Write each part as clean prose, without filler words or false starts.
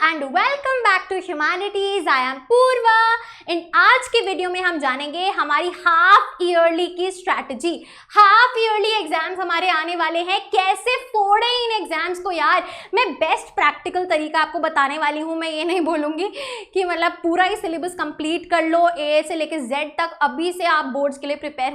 And welcome back to humanities. I am Purva. आज के video में हम जानेंगे हमारी हाफ ईयरली की स्ट्रैटेजी। हाफ ईयरली एग्जाम्स हमारे आने वाले हैं, कैसे फोड़े इन एग्जाम्स को यार। मैं बेस्ट प्रैक्टिकल तरीका आपको बताने वाली हूँ। मैं ये नहीं बोलूँगी कि मतलब पूरा ही सिलेबस कंप्लीट कर लो, ए से लेकर जेड तक, अभी से आप बोर्ड्स के लिए प्रिपेयर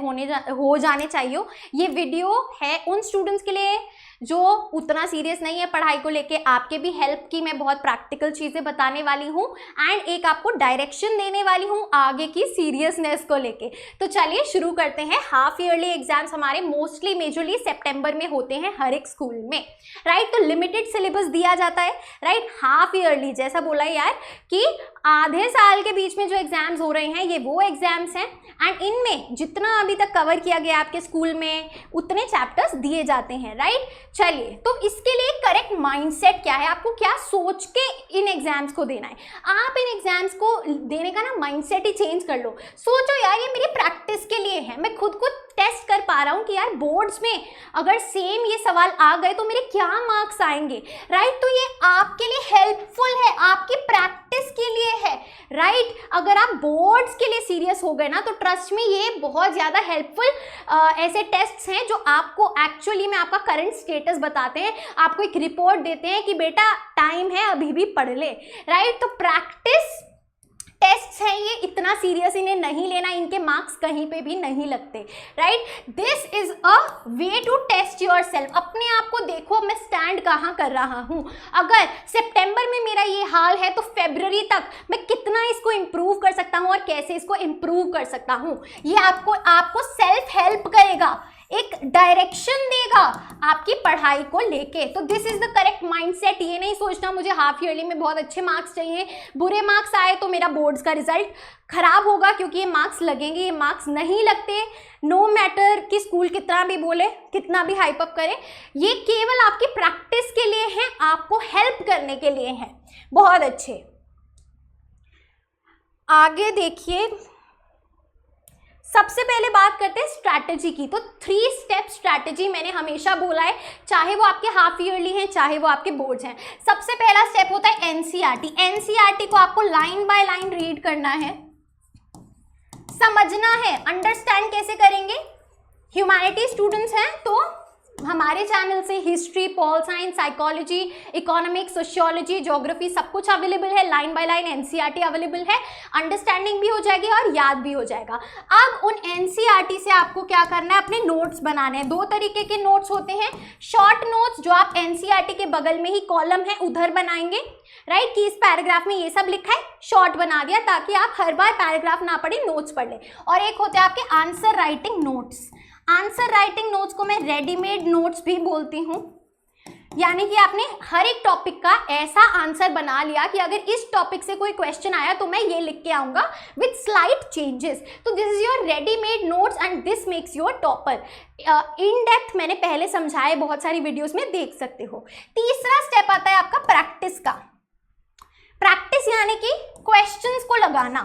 हो जाने चाहिए। ये वीडियो है उन स्टूडेंट्स के लिए जो उतना सीरियस नहीं है पढ़ाई को लेके। आपके भी हेल्प की मैं बहुत प्रैक्टिकल चीज़ें बताने वाली हूँ एंड एक आपको डायरेक्शन देने वाली हूँ आगे की सीरियसनेस को लेके। तो चलिए शुरू करते हैं। हाफ ईयरली एग्जाम्स हमारे मोस्टली मेजरली सितंबर में होते हैं हर एक स्कूल में, राइट। तो लिमिटेड सिलेबस दिया जाता है, राइट। हाफ ईयरली जैसा बोला यार कि आधे साल के बीच में जो एग्जाम्स हो रहे हैं ये वो एग्जाम्स हैं एंड इनमें जितना अभी तक कवर किया गया आपके स्कूल में उतने चैप्टर्स दिए जाते हैं, राइट। चलिए, तो इसके लिए करेक्ट माइंडसेट क्या है, आपको क्या सोच के इन एग्जाम्स को देना है। आप इन एग्जाम्स को देने का ना माइंडसेट ही चेंज कर लो। सोचो यार ये मेरी प्रैक्टिस के लिए है, मैं खुद को टेस्ट कर पा रहा हूँ कि यार बोर्ड्स में अगर सेम ये सवाल आ गए तो मेरे क्या मार्क्स आएंगे, राइट। तो ये आपके लिए हेल्पफुल है, आपकी प्रैक्टिस के लिए है, राइट। अगर आप बोर्ड्स के लिए सीरियस हो गए ना तो ट्रस्ट में ये बहुत ज़्यादा हेल्पफुल ऐसे टेस्ट्स हैं जो आपको एक्चुअली में आपका करंट स्टेटस बताते हैं, आपको एक रिपोर्ट देते हैं कि बेटा टाइम है अभी भी पढ़ ले, राइट। तो प्रैक्टिस टेस्ट्स हैं ये, इतना सीरियस इन्हें नहीं लेना, इनके मार्क्स कहीं पे भी नहीं लगते, right. This is a way to test yourself. अपने आप को देखो मैं स्टैंड कहाँ कर रहा हूँ। अगर सितंबर में मेरा ये हाल है तो फरवरी तक मैं कितना इसको इम्प्रूव कर सकता हूँ और कैसे इसको इम्प्रूव कर सकता हूँ। ये आपको सेल्फ हेल्प करेगा, एक डायरेक्शन देगा आपकी पढ़ाई को लेके। तो this is the correct mindset. ये नहीं सोचना मुझे हाफ ईयरली में बहुत अच्छे मार्क्स चाहिए, बुरे मार्क्स आए तो मेरा बोर्ड्स का रिजल्ट खराब होगा, क्योंकि ये मार्क्स लगेंगे, ये मार्क्स नहीं लगते। नो मैटर कि स्कूल कितना भी बोले, कितना भी हाइप अप करे, ये केवल आपकी प्रैक्टिस के लिए है, आपको हेल्प करने के लिए है। बहुत अच्छे, आगे देखिए। सबसे पहले बात करते हैं स्ट्रैटेजी की। तो 3 स्टेप स्ट्रैटेजी मैंने हमेशा बोला है, चाहे वो आपके हाफ ईयरली हैं चाहे वो आपके बोर्ड्स हैं। सबसे पहला स्टेप होता है एनसीईआरटी। एनसीईआरटी को आपको लाइन बाय लाइन रीड करना है, समझना है। अंडरस्टैंड कैसे करेंगे, ह्यूमैनिटी स्टूडेंट्स हैं तो हमारे चैनल से history, pol science, psychology, economics, sociology, geography सब कुछ अवेलेबल है। Line by line NCERT available है, अंडरस्टैंडिंग भी हो जाएगी और याद भी हो जाएगा। अब उन एनसीईआरटी से आपको क्या करना है, अपने नोट्स बनाने हैं। 2 तरीके के नोट्स होते हैं, शॉर्ट नोट्स जो आप एनसीईआरटी के बगल में ही कॉलम है उधर बनाएंगे, राइट, कि इस पैराग्राफ में ये सब लिखा है, शॉर्ट बना दिया ताकि आप हर बार पैराग्राफ ना पढ़े, नोट्स पढ़ लें। और एक होते हैं आपके answer writing notes. Answer writing notes को मैं रेडीमेड नोट्स भी बोलती हूँ, यानी कि आपने हर एक टॉपिक का ऐसा आंसर बना लिया कि अगर इस टॉपिक से कोई क्वेश्चन आया तो मैं ये लिख के आऊँगा विद स्लाइट चेंजेस। तो this is your readymade notes and this makes your topper. In depth मैंने पहले समझाया, बहुत सारी वीडियोस में देख सकते हो। तीसरा स्टेप आता है आपका प्रैक्टिस का। प्रैक्टिस यानी कि क्वेश्चंस को लगाना,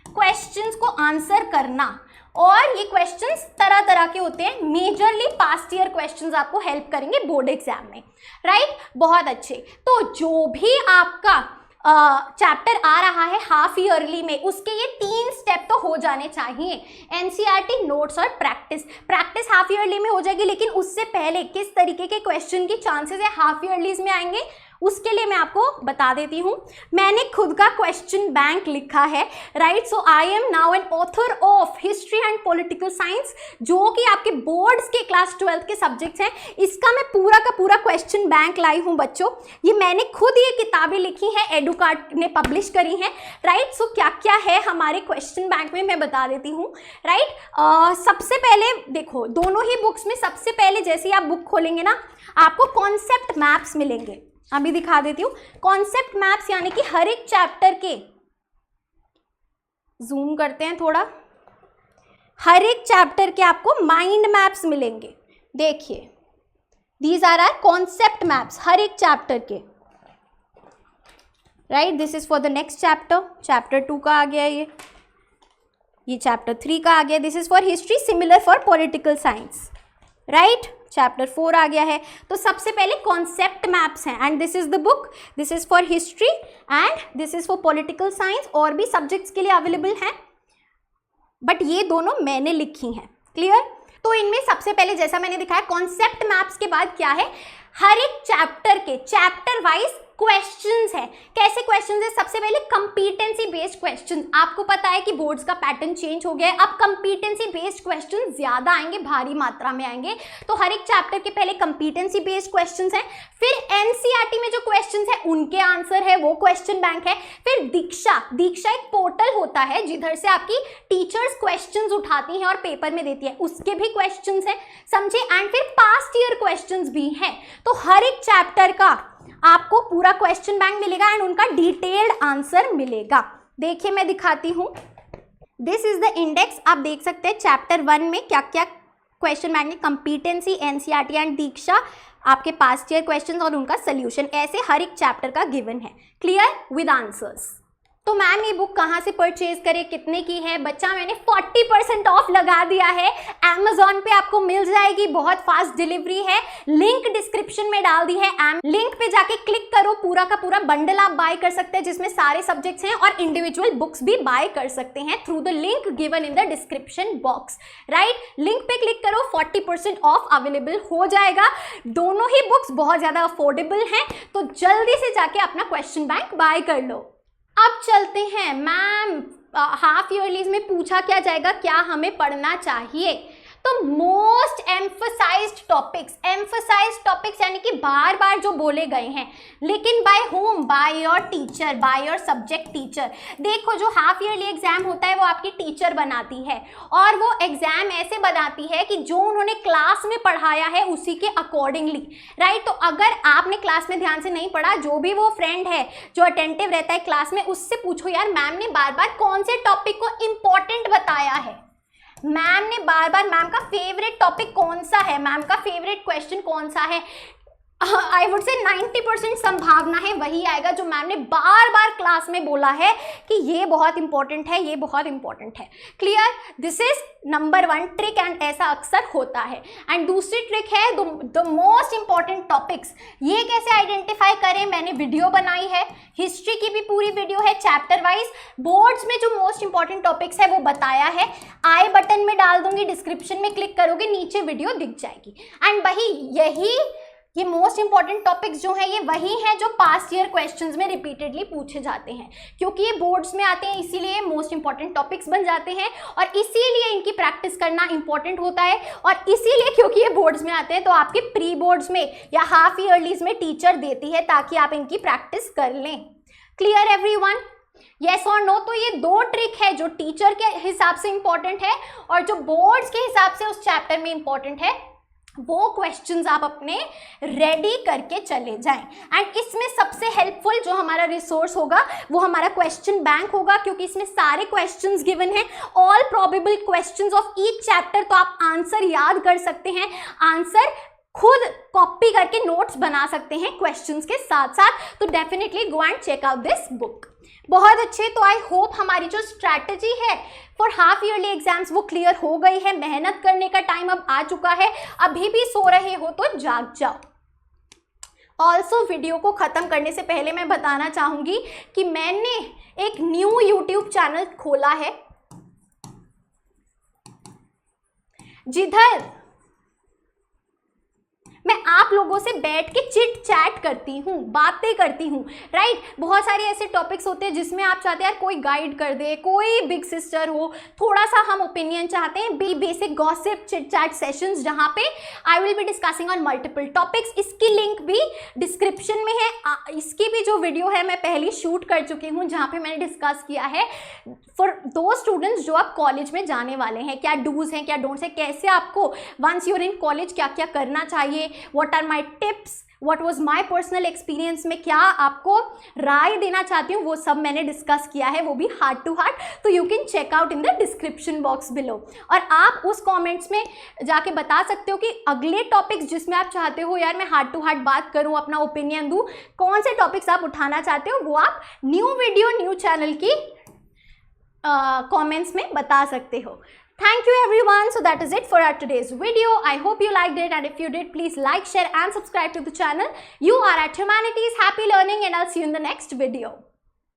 क्वेश्चंस को आंसर करना। और ये क्वेश्चंस तरह तरह के होते हैं, मेजरली पास्ट ईयर क्वेश्चंस आपको हेल्प करेंगे बोर्ड एग्जाम में, राइट। बहुत अच्छे। तो जो भी आपका चैप्टर आ रहा है हाफ ईयरली में उसके ये 3 स्टेप तो हो जाने चाहिए, एनसीईआरटी, नोट्स और प्रैक्टिस। प्रैक्टिस हाफ ईयरली में हो जाएगी, लेकिन उससे पहले किस तरीके के क्वेश्चन की चांसेस है हाफ ईयरलीज में आएंगे उसके लिए मैं आपको बता देती हूँ। मैंने खुद का क्वेश्चन बैंक लिखा है, right. So I am now an author of history and political science, जो कि आपके बोर्ड्स के क्लास 12th के सब्जेक्ट्स हैं। इसका मैं पूरा का पूरा क्वेश्चन बैंक लाई हूँ बच्चों। ये मैंने खुद ये किताबें लिखी हैं, एडुकार्ट ने पब्लिश करी हैं, राइट। सो क्या क्या है हमारे क्वेश्चन बैंक में मैं बता देती हूँ, राइट। सबसे पहले देखो, दोनों ही बुक्स में सबसे पहले जैसे ही आप बुक खोलेंगे ना आपको कॉन्सेप्ट मैप्स मिलेंगे। अभी दिखा देती हूँ। कॉन्सेप्ट मैप्स यानी कि हर एक चैप्टर के, जूम करते हैं थोड़ा, हर एक चैप्टर के आपको माइंड मैप्स मिलेंगे। देखिए, these are are concept maps हर एक चैप्टर के, right. This is for the next chapter, chapter 2 का आ गया ये चैप्टर 3 का आ गया। This is for history, similar for political science, right. Chapter 4 आ गया है। तो सबसे पहले कॉन्सेप्ट मैप्स हैं, and this is the book, this is for history and this is for political science, और भी सब्जेक्ट्स के लिए अवेलेबल हैं, बट ये दोनों मैंने लिखी हैं। क्लियर। तो इनमें सबसे पहले जैसा मैंने दिखाया कॉन्सेप्ट मैप्स के बाद क्या है, हर एक चैप्टर के चैप्टर वाइज क्वेश्चंस है। कैसे क्वेश्चंस है, सबसे पहले कंपीटेंसी बेस्ड क्वेश्चंस। आपको पता है कि बोर्ड्स का पैटर्न चेंज हो गया है, अब कंपीटेंसी बेस्ड क्वेश्चंस ज्यादा आएंगे, भारी मात्रा में आएंगे। तो हर एक चैप्टर के पहले कंपीटेंसी बेस्ड क्वेश्चंस हैं, फिर एनसीईआरटी में जो क्वेश्चंस है उनके आंसर है, वो क्वेश्चन बैंक है। फिर दीक्षा एक पोर्टल होता है जिधर से आपकी टीचर्स क्वेश्चंस उठाती हैं और पेपर में देती है, उसके भी क्वेश्चंस हैं, समझे। एंड फिर पास्ट ईयर क्वेश्चंस भी हैं। तो हर एक चैप्टर का आपको पूरा क्वेश्चन बैंक मिलेगा एंड उनका डिटेल्ड आंसर मिलेगा। देखिए मैं दिखाती हूं, दिस इज द इंडेक्स। आप देख सकते हैं चैप्टर 1 में क्या क्या क्वेश्चन बैंक है, कंपीटेंसी, एनसीईआरटी एंड दीक्षा, आपके पास्ट ईयर क्वेश्चंस और उनका सोल्यूशन, ऐसे हर एक चैप्टर का गिवन है। Clear, with answers. तो मैम ये बुक कहाँ से परचेज करें, कितने की है? बच्चा मैंने 40% ऑफ लगा दिया है, Amazon पे आपको मिल जाएगी, बहुत फास्ट डिलीवरी है, लिंक डिस्क्रिप्शन में डाल दी है। लिंक पे जाके क्लिक करो, पूरा का पूरा बंडल आप बाय कर सकते हैं जिसमें सारे सब्जेक्ट्स हैं, और इंडिविजुअल बुक्स भी बाय कर सकते हैं through the link given in the description box. Right, link पे क्लिक करो, 40% ऑफ अवेलेबल हो जाएगा। दोनों ही बुक्स बहुत ज्यादा अफोर्डेबल हैं, तो जल्दी से जाके अपना क्वेश्चन बैंक बाय कर लो। अब चलते हैं, मैम हाफ ईयरलीज में पूछा क्या जाएगा, क्या हमें पढ़ना चाहिए? तो मोस्ट एम्फसाइज्ड टॉपिक्स यानी कि बार बार जो बोले गए हैं, लेकिन by home, by your teacher, by your subject teacher. देखो जो हाफ ईयरली एग्जाम होता है वो आपकी टीचर बनाती है, और वो एग्जाम ऐसे बनाती है कि जो उन्होंने क्लास में पढ़ाया है उसी के अकॉर्डिंगली। राइट, तो अगर आपने क्लास में ध्यान से नहीं पढ़ा, जो भी वो फ्रेंड है जो अटेंटिव रहता है क्लास में, उससे पूछो यार मैम ने बार बार कौन से टॉपिक को इंपॉर्टेंट बताया है, मैम ने बार बार, मैम का फेवरेट टॉपिक कौन सा है, मैम का फेवरेट क्वेश्चन कौन सा है। आई वुड से 90% संभावना है वही आएगा जो मैम ने बार बार क्लास में बोला है कि ये बहुत इंपॉर्टेंट है, ये बहुत इंपॉर्टेंट है। Clear, this is number 1 trick, and ऐसा अक्सर होता है। एंड दूसरी ट्रिक है द मोस्ट इंपॉर्टेंट टॉपिक्स। ये कैसे आइडेंटिफाई करें, मैंने वीडियो बनाई है, हिस्ट्री की भी पूरी वीडियो है, चैप्टर वाइज बोर्ड्स में जो मोस्ट इंपॉर्टेंट टॉपिक्स है वो बताया है। आई बटन में डाल दूंगी, डिस्क्रिप्शन में क्लिक करोगे नीचे वीडियो दिख जाएगी। एंड वही ये मोस्ट इंपॉर्टेंट टॉपिक्स जो है ये वही हैं जो पास्ट ईयर क्वेश्चंस में रिपीटेडली पूछे जाते हैं, क्योंकि ये बोर्ड्स में आते हैं इसीलिए मोस्ट इंपॉर्टेंट टॉपिक्स बन जाते हैं, और इसीलिए इनकी प्रैक्टिस करना इंपॉर्टेंट होता है। और इसीलिए क्योंकि ये बोर्ड्स में आते हैं तो आपके प्री बोर्ड्स में या हाफ ईयरलीज में टीचर देती है ताकि आप इनकी प्रैक्टिस कर लें। क्लियर एवरीवन, यस और नो? तो ये 2 ट्रिक है जो टीचर के हिसाब से इंपॉर्टेंट है और जो बोर्ड्स के हिसाब से उस चैप्टर में इंपॉर्टेंट है, वो क्वेश्चंस आप अपने रेडी करके चले जाएं। एंड इसमें सबसे हेल्पफुल जो हमारा रिसोर्स होगा वो हमारा क्वेश्चन बैंक होगा, क्योंकि इसमें सारे क्वेश्चंस गिवन हैं, all probable questions of each chapter. तो आप आंसर याद कर सकते हैं, आंसर खुद कॉपी करके नोट्स बना सकते हैं क्वेश्चंस के साथ साथ। तो definitely go and check out this book. बहुत अच्छे, तो आई होप हमारी जो स्ट्रैटेजी है फॉर हाफ ईयरली एग्जाम्स वो क्लियर हो गई है। मेहनत करने का टाइम अब आ चुका है, अभी भी सो रहे हो तो जाग जाओ। ऑल्सो वीडियो को ख़त्म करने से पहले मैं बताना चाहूँगी कि मैंने एक न्यू यूट्यूब चैनल खोला है जिधर मैं आप लोगों से बैठ के चिट चैट करती हूँ, बातें करती हूँ। राइट, बहुत सारे ऐसे टॉपिक्स होते हैं जिसमें आप चाहते हैं यार कोई गाइड कर दे, कोई बिग सिस्टर हो, थोड़ा सा हम ओपिनियन चाहते हैं, basic gossip chit chat sessions जहाँ पे I will be discussing on multiple topics. इसकी लिंक भी डिस्क्रिप्शन में है। इसकी भी जो वीडियो है मैं पहले शूट कर चुकी हूँ जहाँ पे मैंने डिस्कस किया है फॉर दो स्टूडेंट्स जो आप कॉलेज में जाने वाले हैं, क्या डूज हैं, क्या डोंट्स हैं, कैसे आपको वंस यूर इन कॉलेज क्या क्या करना चाहिए, what are my tips, what was my personal experience, में क्या आपको राय देना चाहती हूँ, वो सब मैंने डिस्कस किया है, वो भी हार्ट टू हार्ट। तो you can check out in the description box below. और आप उस कमेंट्स में जाके बता सकते हो कि अगले टॉपिक्स जिसमें आप चाहते हो यार मैं हार्ट टू हार्ट बात करूँ, अपना ओपिनियन दूँ, कौन से टॉपिक्स आप उठाना चाहते हो, वो आप न्यू वीडियो न्यू चैनल की कमेंट्स में बता सकते हो। Thank you everyone. So that is it for our today's video. I hope you liked it, and if you did, please like, share and subscribe to the channel. You are at Humanities. Happy learning, and I'll see you in the next video.